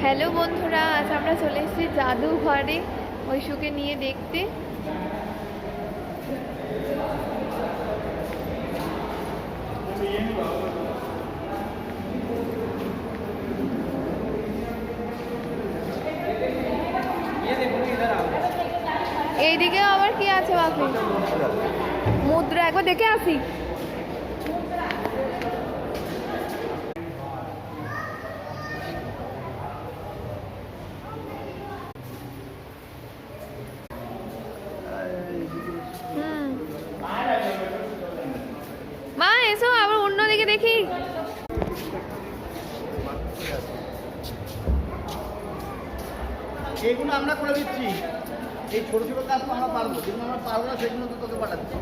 Hello বন্ধুরা, আজ আমরা চলে এসেছি জাদুঘরে ঐশুকে নিয়ে দেখতে। এইদিকে আবার কি আছে বাকি? মুদ্রা একবার দেখে আসি। মা এসো, আবার অন্যদিকে দেখি। এইগুলো আমরা করে দিচ্ছি। এই ছোট ছোট কাজ তো আমরা পারবো, যেগুলো আমরা পারবো না সেগুলো তো তোকে পাঠাচ্ছি।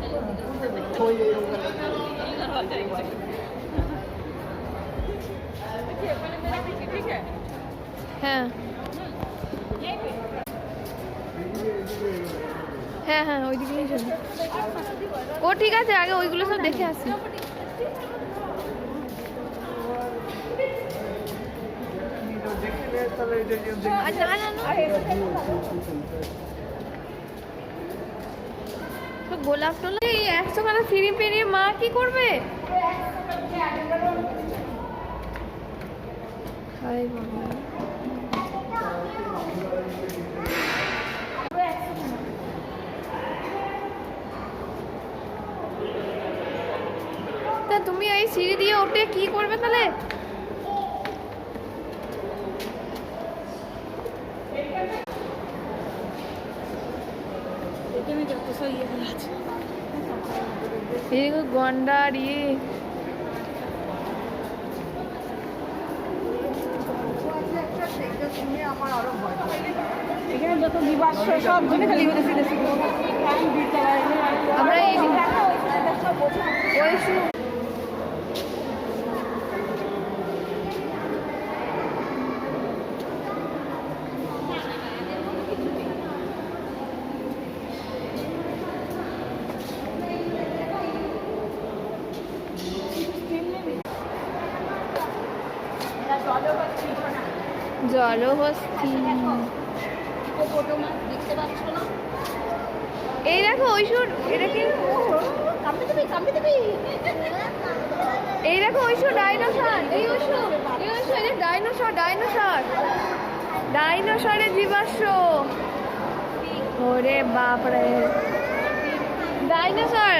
হ্যাঁ হ্যাঁ হ্যাঁ, ওইদিকেই চলো। ও ঠিক আছে, আগে ওইগুলো সব দেখে আসি। গোলাপ টোলা 100 টাকা ফিরি পেরিয়ে মা কি করবে? তা তুমি এই সিঁড়ি দিয়ে ওঠে কি করবে তাহলে? গন্ডার এখানে যত জীবাশ্ম সব জন্য খালি আমরা এই জলহস্তি এই দেখো ঐশ্বর, এটা কি? এই দেখো ঐশ্বর, ডাইনোসর। এই ঐশ্বর, এই ঐশ্বর, এই ডাইনোসর, ডাইনোসর, ডাইনোসরের জীবাশ্ম। ওরে বাপরে, ডাইনোসর।